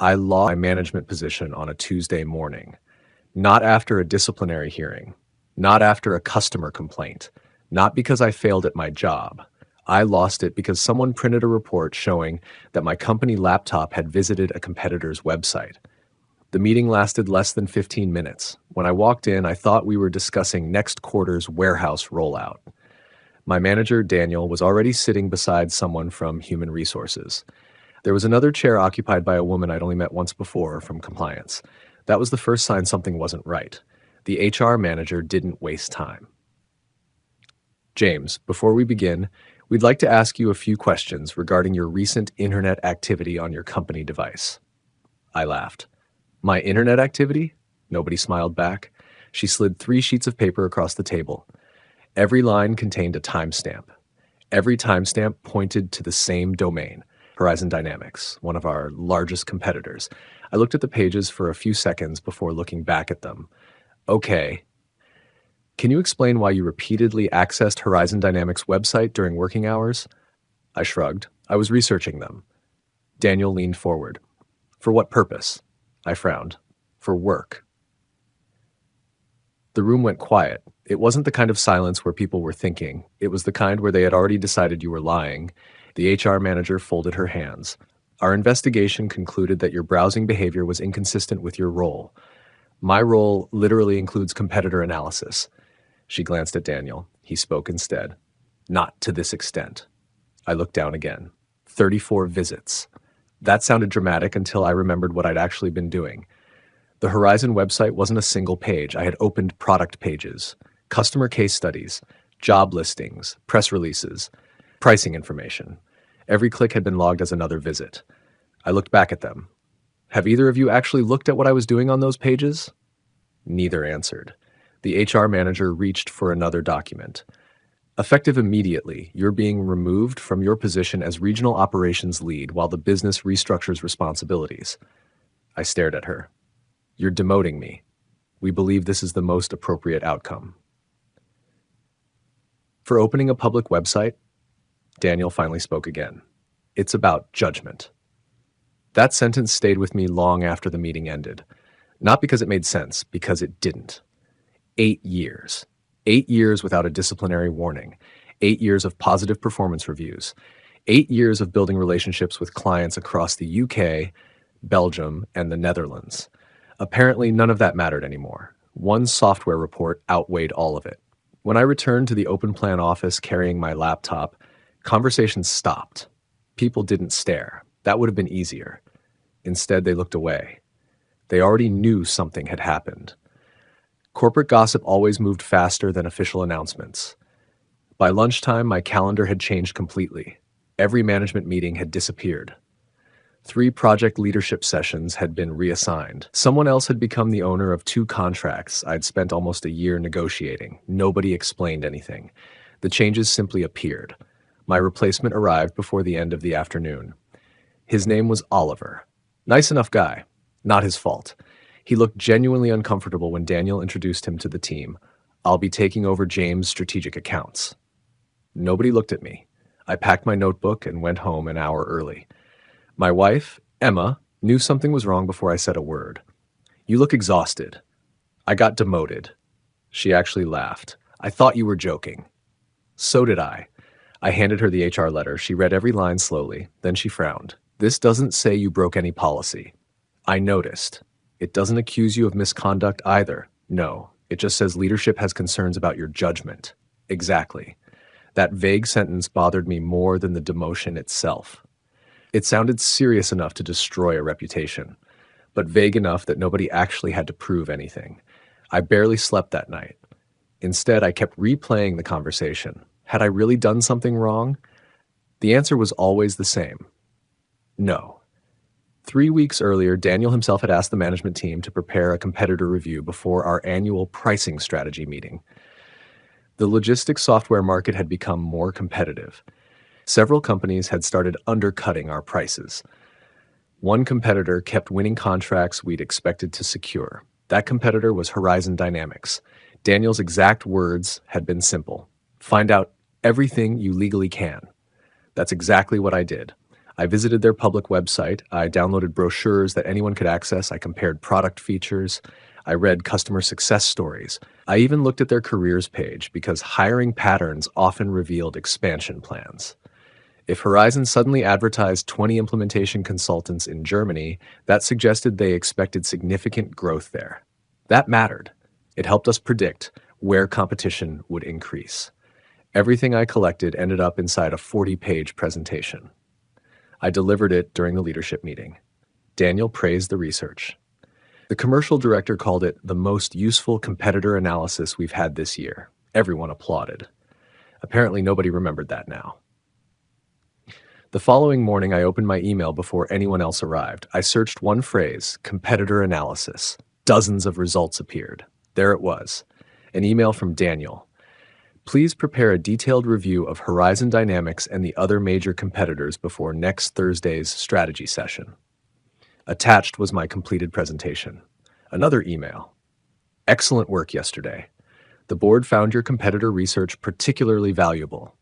I lost my management position on a Tuesday morning, not after a disciplinary hearing, not after a customer complaint, not because I failed at my job. I lost it because someone printed a report showing that my company laptop had visited a competitor's website. The meeting lasted less than 15 minutes. When I walked in, I thought we were discussing next quarter's warehouse rollout. My manager, Daniel, was already sitting beside someone from Human Resources. There was another chair occupied by a woman I'd only met once before from compliance. That was the first sign something wasn't right. The HR manager didn't waste time. James, before we begin, we'd like to ask you a few questions regarding your recent internet activity on your company device. I laughed. My internet activity? Nobody smiled back. She slid 3 sheets of paper across the table. Every line contained a timestamp. Every timestamp pointed to the same domain, Horizon Dynamics, one of our largest competitors. I looked at the pages for a few seconds before looking back at them. Okay. Can you explain why you repeatedly accessed Horizon Dynamics' website during working hours? I shrugged. I was researching them. Daniel leaned forward. For what purpose? I frowned. For work. The room went quiet. It wasn't the kind of silence where people were thinking. It was the kind where they had already decided you were lying. The HR manager folded her hands. Our investigation concluded that your browsing behavior was inconsistent with your role. My role literally includes competitor analysis. She glanced at Daniel. He spoke instead. Not to this extent. I looked down again. 34 visits. That sounded dramatic until I remembered what I'd actually been doing. The Horizon website wasn't a single page. I had opened product pages, customer case studies, job listings, press releases, pricing information. Every click had been logged as another visit. I looked back at them. Have either of you actually looked at what I was doing on those pages? Neither answered. The HR manager reached for another document. Effective immediately, you're being removed from your position as regional operations lead while the business restructures responsibilities. I stared at her. You're demoting me. We believe this is the most appropriate outcome. For opening a public website, Daniel finally spoke again. It's about judgment. That sentence stayed with me long after the meeting ended. Not because it made sense, because it didn't. 8 years. 8 years without a disciplinary warning. 8 years of positive performance reviews. 8 years of building relationships with clients across the UK, Belgium, and the Netherlands. Apparently, none of that mattered anymore. One software report outweighed all of it. When I returned to the open plan office carrying my laptop, conversations stopped. People didn't stare. That would have been easier. Instead, they looked away. They already knew something had happened. Corporate gossip always moved faster than official announcements. By lunchtime, my calendar had changed completely. Every management meeting had disappeared. 3 project leadership sessions had been reassigned. Someone else had become the owner of 2 contracts I'd spent almost a year negotiating. Nobody explained anything. The changes simply appeared. My replacement arrived before the end of the afternoon. His name was Oliver. Nice enough guy. Not his fault. He looked genuinely uncomfortable when Daniel introduced him to the team. I'll be taking over James' strategic accounts. Nobody looked at me. I packed my notebook and went home an hour early. My wife, Emma, knew something was wrong before I said a word. You look exhausted. I got demoted. She actually laughed. I thought you were joking. So did I. I handed her the HR letter. She read every line slowly. Then she frowned. This doesn't say you broke any policy. I noticed. It doesn't accuse you of misconduct either. No, it just says leadership has concerns about your judgment. Exactly. That vague sentence bothered me more than the demotion itself. It sounded serious enough to destroy a reputation, but vague enough that nobody actually had to prove anything. I barely slept that night. Instead, I kept replaying the conversation. Had I really done something wrong? The answer was always the same. No. 3 weeks earlier, Daniel himself had asked the management team to prepare a competitor review before our annual pricing strategy meeting. The logistics software market had become more competitive. Several companies had started undercutting our prices. One competitor kept winning contracts we'd expected to secure. That competitor was Horizon Dynamics. Daniel's exact words had been simple. Find out everything you legally can. That's exactly what I did. I visited their public website. I downloaded brochures that anyone could access. I compared product features. I read customer success stories. I even looked at their careers page because hiring patterns often revealed expansion plans. If Horizon suddenly advertised 20 implementation consultants in Germany, that suggested they expected significant growth there. That mattered. It helped us predict where competition would increase. Everything I collected ended up inside a 40-page presentation. I delivered it during the leadership meeting. Daniel praised the research. The commercial director called it the most useful competitor analysis we've had this year. Everyone applauded. Apparently, nobody remembered that now. The following morning, I opened my email before anyone else arrived. I searched one phrase, competitor analysis. Dozens of results appeared. There it was, an email from Daniel. Please prepare a detailed review of Horizon Dynamics and the other major competitors before next Thursday's strategy session. Attached was my completed presentation. Another email. Excellent work yesterday. The board found your competitor research particularly valuable.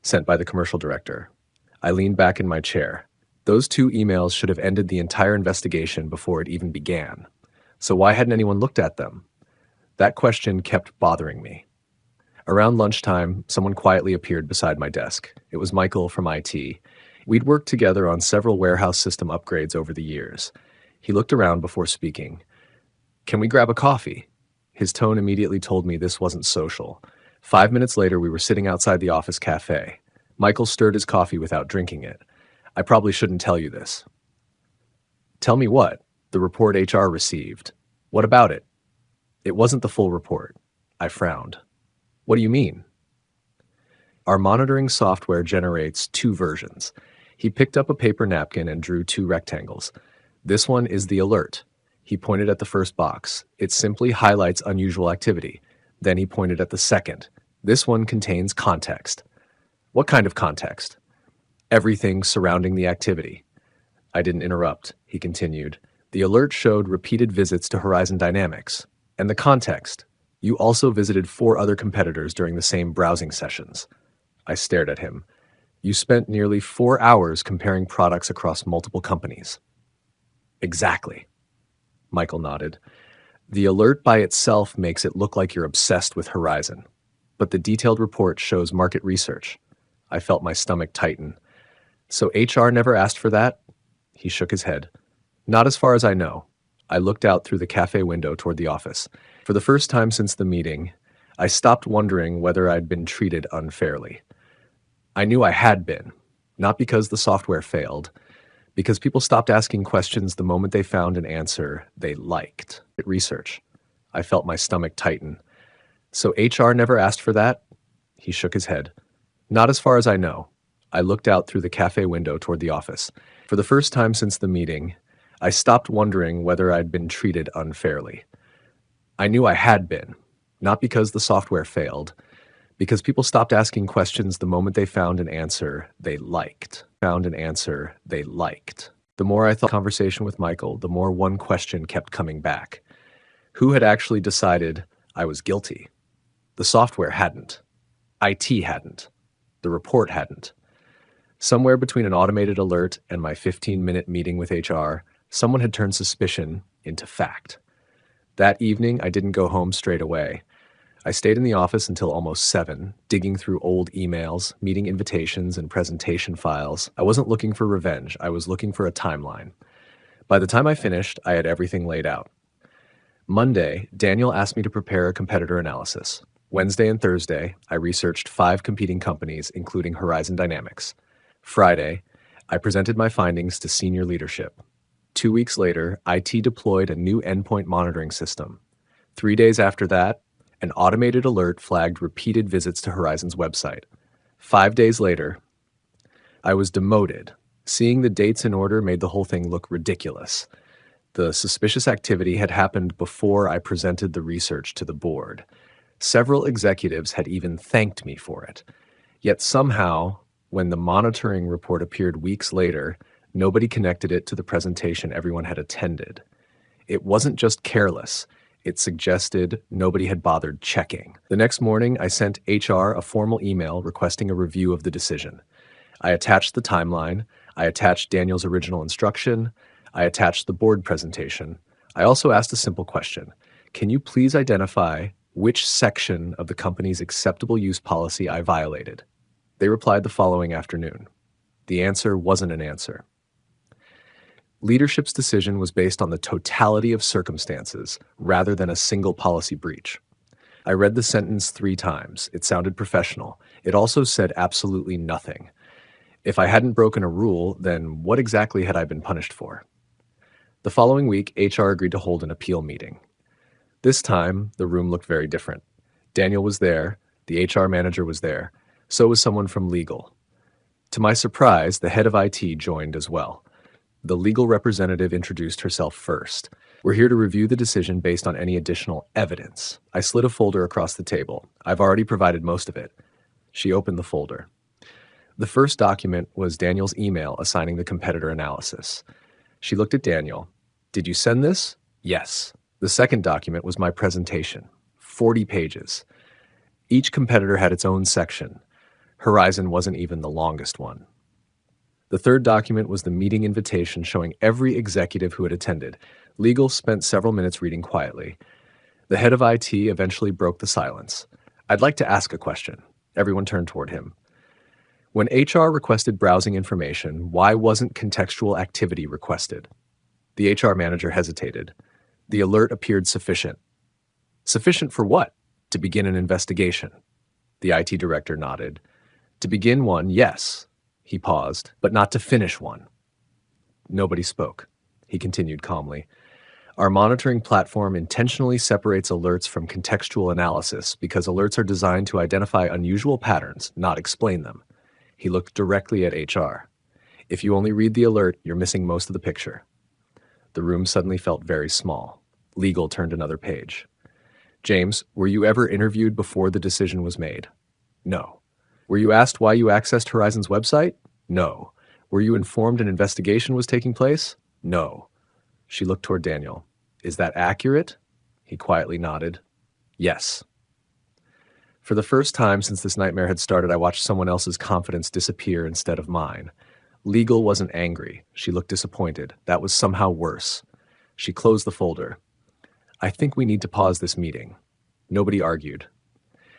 Sent by the commercial director. I leaned back in my chair. Those 2 emails should have ended the entire investigation before it even began. So why hadn't anyone looked at them? That question kept bothering me. Around lunchtime, someone quietly appeared beside my desk. It was Michael from IT. We'd worked together on several warehouse system upgrades over the years. He looked around before speaking. Can we grab a coffee? His tone immediately told me this wasn't social. 5 minutes later, we were sitting outside the office cafe. Michael stirred his coffee without drinking it. I probably shouldn't tell you this. Tell me what? The report HR received. What about it? It wasn't the full report. I frowned. What do you mean? Our monitoring software generates 2 versions. He picked up a paper napkin and drew 2 rectangles. This one is the alert. He pointed at the first box. It simply highlights unusual activity. Then he pointed at the second. This one contains context. What kind of context? Everything surrounding the activity. I didn't interrupt. He continued. The alert showed repeated visits to Horizon Dynamics. And the context. You also visited 4 other competitors during the same browsing sessions. I stared at him. You spent nearly 4 hours comparing products across multiple companies. Exactly. Michael nodded. The alert by itself makes it look like you're obsessed with Horizon. But the detailed report shows market research. I felt my stomach tighten. So HR never asked for that? He shook his head. Not as far as I know. I looked out through the cafe window toward the office. For the first time since the meeting, I stopped wondering whether I'd been treated unfairly. I knew I had been, not because the software failed, because people stopped asking questions the moment they found an answer they liked. Research. I felt my stomach tighten. So HR never asked for that? He shook his head. Not as far as I know. I looked out through the cafe window toward the office. For the first time since the meeting, I stopped wondering whether I'd been treated unfairly. I knew I had been, not because the software failed, because people stopped asking questions the moment they found an answer they liked. The more I thought conversation with Michael, the more one question kept coming back. Who had actually decided I was guilty? The software hadn't. IT hadn't. The report hadn't. Somewhere between an automated alert and my 15-minute meeting with HR, someone had turned suspicion into fact. That evening, I didn't go home straight away. I stayed in the office until almost 7, digging through old emails, meeting invitations, and presentation files. I wasn't looking for revenge. I was looking for a timeline. By the time I finished, I had everything laid out. Monday, Daniel asked me to prepare a competitor analysis. Wednesday and Thursday, I researched 5 competing companies, including Horizon Dynamics. Friday, I presented my findings to senior leadership. 2 weeks later, IT deployed a new endpoint monitoring system. 3 days after that, an automated alert flagged repeated visits to Horizon's website. 5 days later, I was demoted. Seeing the dates in order made the whole thing look ridiculous. The suspicious activity had happened before I presented the research to the board. Several executives had even thanked me for it. Yet somehow, when the monitoring report appeared weeks later, nobody connected it to the presentation everyone had attended. It wasn't just careless. It suggested nobody had bothered checking. The next morning, I sent HR a formal email requesting a review of the decision. I attached the timeline. I attached Daniel's original instruction. I attached the board presentation. I also asked a simple question. Can you please identify which section of the company's acceptable use policy I violated? They replied the following afternoon. The answer wasn't an answer. Leadership's decision was based on the totality of circumstances rather than a single policy breach. I read the sentence 3 times. It sounded professional. It also said absolutely nothing. If I hadn't broken a rule, then what exactly had I been punished for? The following week, HR agreed to hold an appeal meeting. This time, the room looked very different. Daniel was there, the HR manager was there, so was someone from legal. To my surprise, the head of IT joined as well. The legal representative introduced herself first. We're here to review the decision based on any additional evidence. I slid a folder across the table. I've already provided most of it. She opened the folder. The first document was Daniel's email assigning the competitor analysis. She looked at Daniel. Did you send this? Yes. The second document was my presentation, 40 pages. Each competitor had its own section. Horizon wasn't even the longest one. The third document was the meeting invitation showing every executive who had attended. Legal spent several minutes reading quietly. The head of IT eventually broke the silence. I'd like to ask a question. Everyone turned toward him. When HR requested browsing information, why wasn't contextual activity requested? The HR manager hesitated. The alert appeared sufficient. Sufficient for what? To begin an investigation. The IT director nodded. To begin one, yes. He paused, but not to finish one. Nobody spoke. He continued calmly. Our monitoring platform intentionally separates alerts from contextual analysis because alerts are designed to identify unusual patterns, not explain them. He looked directly at HR. If you only read the alert, you're missing most of the picture. The room suddenly felt very small. Legal turned another page. James, were you ever interviewed before the decision was made? No. Were you asked why you accessed Horizon's website? No. Were you informed an investigation was taking place? No. She looked toward Daniel. Is that accurate? He quietly nodded. Yes. For the first time since this nightmare had started, I watched someone else's confidence disappear instead of mine. Legal wasn't angry. She looked disappointed. That was somehow worse. She closed the folder. I think we need to pause this meeting. Nobody argued.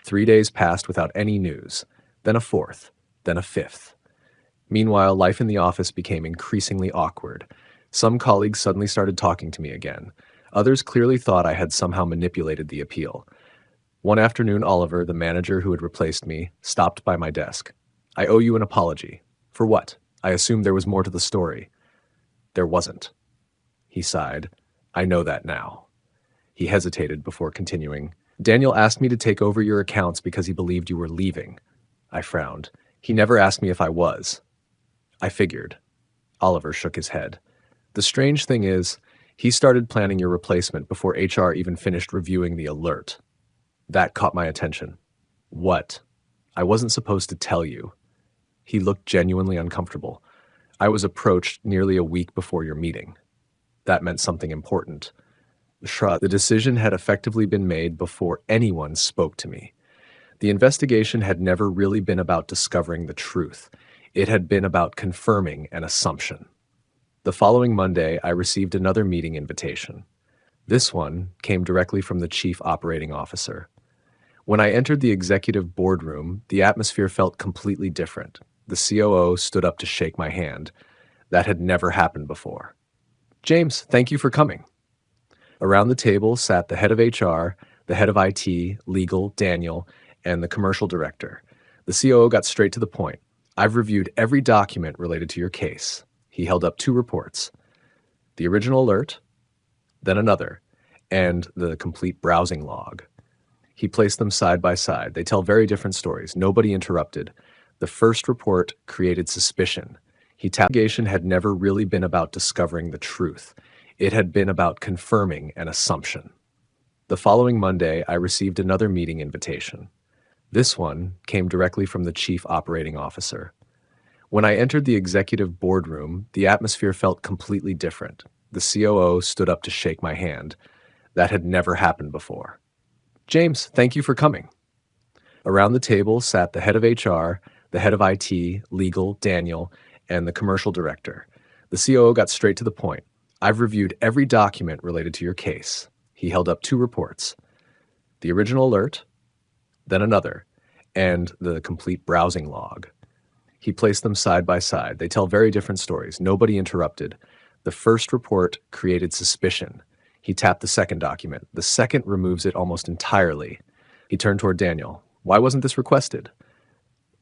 3 days passed without any news. Then a fourth. Then a fifth. Meanwhile, life in the office became increasingly awkward. Some colleagues suddenly started talking to me again. Others clearly thought I had somehow manipulated the appeal. One afternoon, Oliver, the manager who had replaced me, stopped by my desk. I owe you an apology. For what? I assumed there was more to the story. There wasn't. He sighed. I know that now. He hesitated before continuing. Daniel asked me to take over your accounts because he believed you were leaving. I frowned. He never asked me if I was. I figured. Oliver shook his head. The strange thing is, he started planning your replacement before HR even finished reviewing the alert. That caught my attention. What? I wasn't supposed to tell you. He looked genuinely uncomfortable. I was approached nearly a week before your meeting. That meant something important. The decision had effectively been made before anyone spoke to me. The investigation had never really been about discovering the truth. It had been about confirming an assumption. The following Monday, I received another meeting invitation. This one came directly from the Chief Operating Officer. When I entered the executive boardroom, the atmosphere felt completely different. The COO stood up to shake my hand. That had never happened before. James, thank you for coming. Around the table sat the head of HR, the head of IT, legal, Daniel, and the commercial director. The COO got straight to the point. I've reviewed every document related to your case. He held up 2 reports. The original alert, then another, and the complete browsing log. He placed them side by side. They tell very different stories. Nobody interrupted. The first report created suspicion. Interrogation had never really been about discovering the truth. It had been about confirming an assumption. The following Monday, I received another meeting invitation. This one came directly from the Chief Operating Officer. When I entered the executive boardroom, the atmosphere felt completely different. The COO stood up to shake my hand. That had never happened before. James, thank you for coming. Around the table sat the head of HR, the head of IT, legal, Daniel, and the commercial director. The COO got straight to the point. I've reviewed every document related to your case. He held up 2 reports, the original alert, then another, and the complete browsing log. He placed them side by side. They tell very different stories. Nobody interrupted. The first report created suspicion. He tapped the second document. The second removes it almost entirely. He turned toward Daniel. Why wasn't this requested?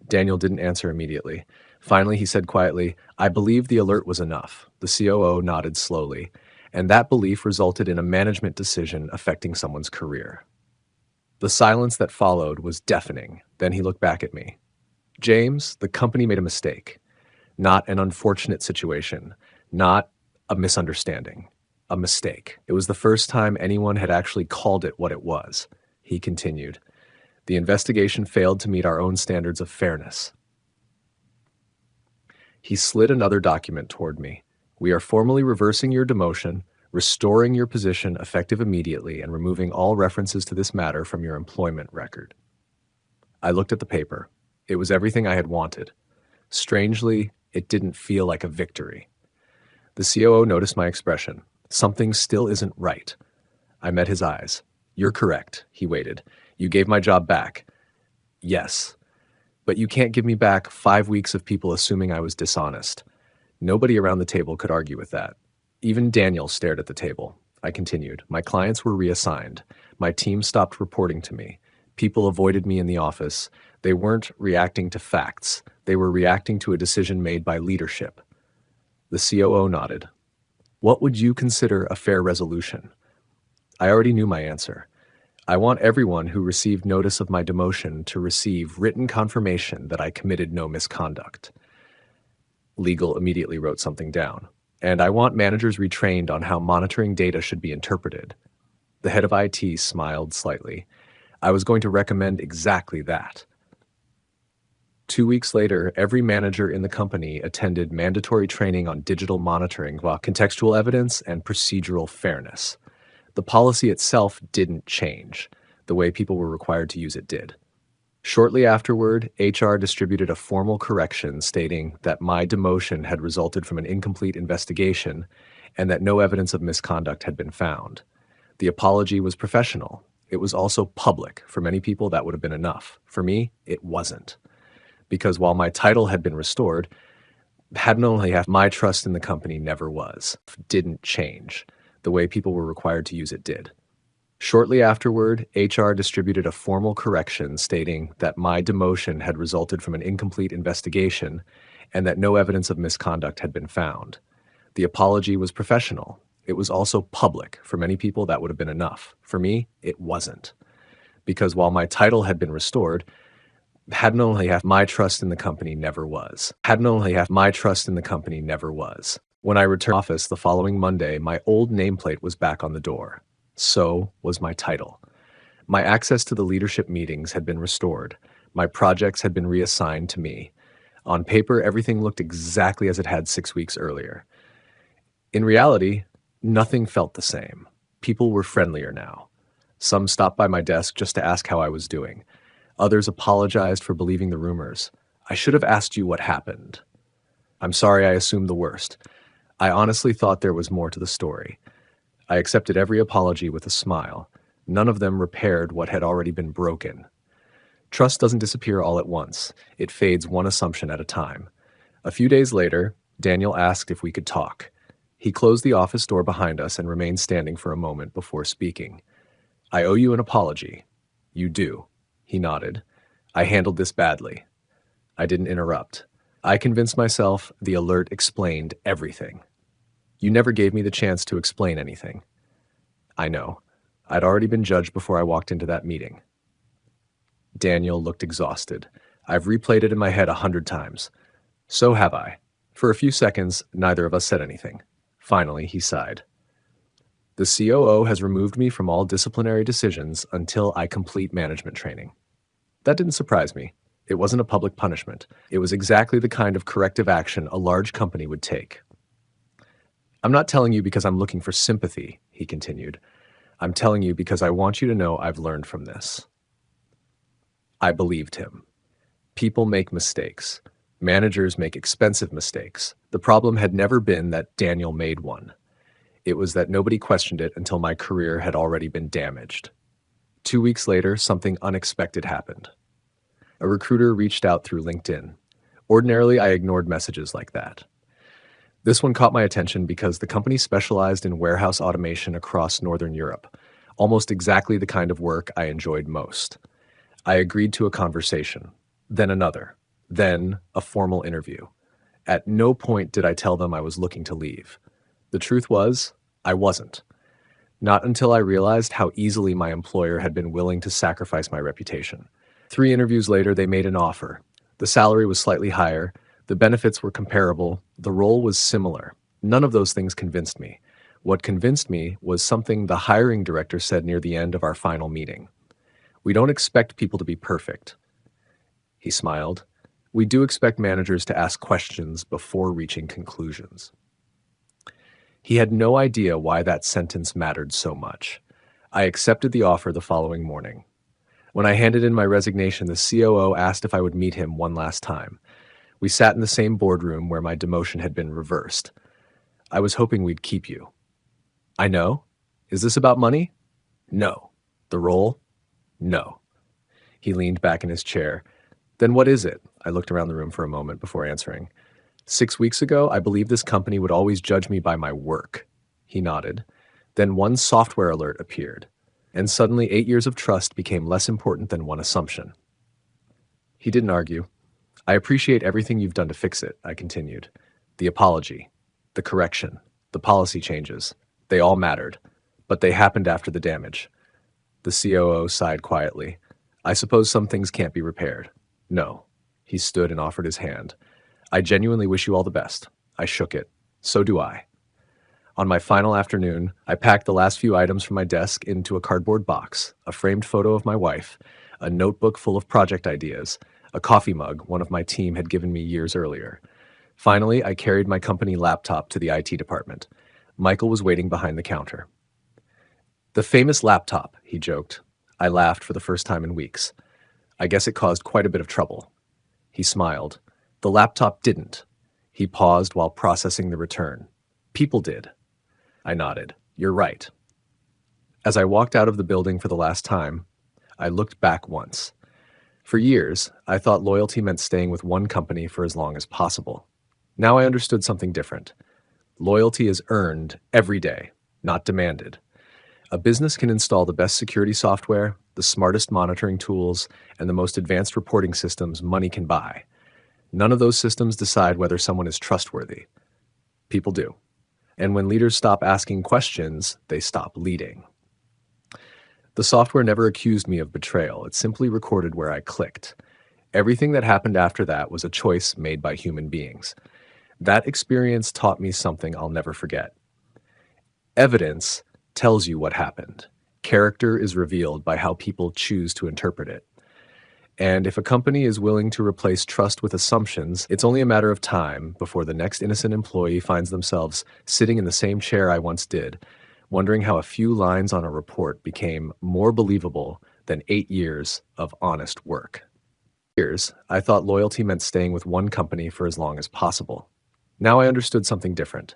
Daniel didn't answer immediately. Finally, he said quietly, I believe the alert was enough. The COO nodded slowly, and that belief resulted in a management decision affecting someone's career. The silence that followed was deafening. Then he looked back at me. James, the company made a mistake. Not an unfortunate situation. Not a misunderstanding. A mistake. It was the first time anyone had actually called it what it was. He continued. The investigation failed to meet our own standards of fairness. He slid another document toward me. We are formally reversing your demotion, restoring your position effective immediately, and removing all references to this matter from your employment record. I looked at the paper. It was everything I had wanted. Strangely, it didn't feel like a victory. The COO noticed my expression. Something still isn't right. I met his eyes. You're correct, he waited. You gave my job back. Yes. But you can't give me back 5 weeks of people assuming I was dishonest. Nobody around the table could argue with that. Even Daniel stared at the table. I continued. My clients were reassigned. My team stopped reporting to me. People avoided me in the office. They weren't reacting to facts. They were reacting to a decision made by leadership. The COO nodded. What would you consider a fair resolution? I already knew my answer. I want everyone who received notice of my demotion to receive written confirmation that I committed no misconduct. Legal immediately wrote something down. And I want managers retrained on how monitoring data should be interpreted. The head of IT smiled slightly. I was going to recommend exactly that. 2 weeks later, every manager in the company attended mandatory training on digital monitoring, while contextual evidence and procedural fairness. The policy itself didn't change. The way people were required to use it did. Shortly afterward, HR distributed a formal correction stating that my demotion had resulted from an incomplete investigation and that no evidence of misconduct had been found. The apology was professional. It was also public. For many people, that would have been enough. For me, it wasn't. Because while my title had been restored, hadn't only half my trust in the company never was. Didn't change. The way people were required to use it did. Shortly afterward, HR distributed a formal correction stating that my demotion had resulted from an incomplete investigation and that no evidence of misconduct had been found. The apology was professional. It was also public. For many people, that would have been enough. For me, it wasn't. Because while my title had been restored, hadn't only half my trust in the company never was. Hadn't only half my trust in the company never was. When I returned to office the following Monday, my old nameplate was back on the door. So was my title. My access to the leadership meetings had been restored. My projects had been reassigned to me. On paper, everything looked exactly as it had 6 weeks earlier. In reality, nothing felt the same. People were friendlier now. Some stopped by my desk just to ask how I was doing. Others apologized for believing the rumors. I should have asked you what happened. I'm sorry I assumed the worst. I honestly thought there was more to the story. I accepted every apology with a smile. None of them repaired what had already been broken. Trust doesn't disappear all at once. It fades one assumption at a time. A few days later, Daniel asked if we could talk. He closed the office door behind us and remained standing for a moment before speaking. I owe you an apology. You do. He nodded. I handled this badly. I didn't interrupt. I convinced myself the alert explained everything. You never gave me the chance to explain anything. I know. I'd already been judged before I walked into that meeting. Daniel looked exhausted. I've replayed it in my head 100 times. So have I. For a few seconds, neither of us said anything. Finally, he sighed. The COO has removed me from all disciplinary decisions until I complete management training. That didn't surprise me. It wasn't a public punishment. It was exactly the kind of corrective action a large company would take. I'm not telling you because I'm looking for sympathy, he continued. I'm telling you because I want you to know I've learned from this. I believed him. People make mistakes. Managers make expensive mistakes. The problem had never been that Daniel made one. It was that nobody questioned it until my career had already been damaged. 2 weeks later, something unexpected happened. A recruiter reached out through LinkedIn. Ordinarily, I ignored messages like that. This one caught my attention because the company specialized in warehouse automation across Northern Europe, almost exactly the kind of work I enjoyed most. I agreed to a conversation, then another, then a formal interview. At no point did I tell them I was looking to leave. The truth was, I wasn't. Not until I realized how easily my employer had been willing to sacrifice my reputation. 3 interviews later, they made an offer. The salary was slightly higher, the benefits were comparable, the role was similar. None of those things convinced me. What convinced me was something the hiring director said near the end of our final meeting. "We don't expect people to be perfect." He smiled. "We do expect managers to ask questions before reaching conclusions." He had no idea why that sentence mattered so much. I accepted the offer the following morning. When I handed in my resignation, the COO asked if I would meet him one last time. We sat in the same boardroom where my demotion had been reversed. "I was hoping we'd keep you." "I know. Is this about money?" "No." "The role?" "No." He leaned back in his chair. "Then what is it?" I looked around the room for a moment before answering. 6 weeks ago, I believed this company would always judge me by my work." He nodded. Then one software alert appeared, and suddenly 8 years of trust became less important than one assumption. He didn't argue. "I appreciate everything you've done to fix it," I continued. "The apology, the correction, the policy changes. They all mattered, but they happened after the damage." The COO sighed quietly. "I suppose some things can't be repaired." "No." He stood and offered his hand. "I genuinely wish you all the best." I shook it. "So do I." On my final afternoon, I packed the last few items from my desk into a cardboard box, a framed photo of my wife, a notebook full of project ideas, a coffee mug one of my team had given me years earlier. Finally, I carried my company laptop to the IT department. Michael was waiting behind the counter. "The famous laptop," he joked. I laughed for the first time in weeks. "I guess it caused quite a bit of trouble." He smiled. "The laptop didn't." He paused while processing the return. "People did." I nodded. "You're right." As I walked out of the building for the last time, I looked back once. For years, I thought loyalty meant staying with one company for as long as possible. Now I understood something different. Loyalty is earned every day, not demanded. A business can install the best security software, the smartest monitoring tools, and the most advanced reporting systems money can buy. None of those systems decide whether someone is trustworthy. People do. And when leaders stop asking questions, they stop leading. The software never accused me of betrayal. It simply recorded where I clicked. Everything that happened after that was a choice made by human beings. That experience taught me something I'll never forget. Evidence tells you what happened. Character is revealed by how people choose to interpret it. And if a company is willing to replace trust with assumptions, it's only a matter of time before the next innocent employee finds themselves sitting in the same chair I once did, wondering how a few lines on a report became more believable than 8 years of honest work. Years, I thought loyalty meant staying with one company for as long as possible. Now I understood something different.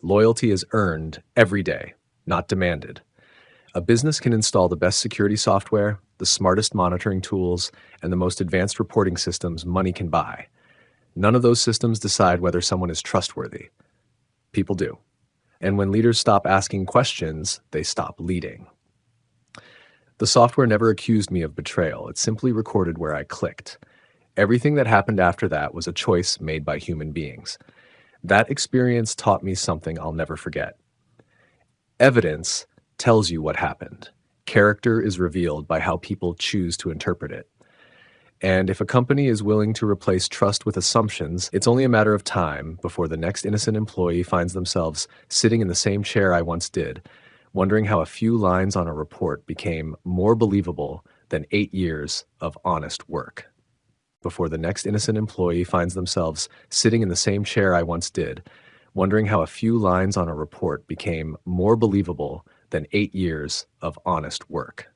Loyalty is earned every day, not demanded. A business can install the best security software, the smartest monitoring tools, and the most advanced reporting systems money can buy. None of those systems decide whether someone is trustworthy. People do. And when leaders stop asking questions, they stop leading. The software never accused me of betrayal. It simply recorded where I clicked. Everything that happened after that was a choice made by human beings. That experience taught me something I'll never forget. Evidence tells you what happened. Character is revealed by how people choose to interpret it. And if a company is willing to replace trust with assumptions, it's only a matter of time before the next innocent employee finds themselves sitting in the same chair I once did, wondering how a few lines on a report became more believable than 8 years of honest work. Before the next innocent employee finds themselves sitting in the same chair I once did, wondering how a few lines on a report became more believable than 8 years of honest work.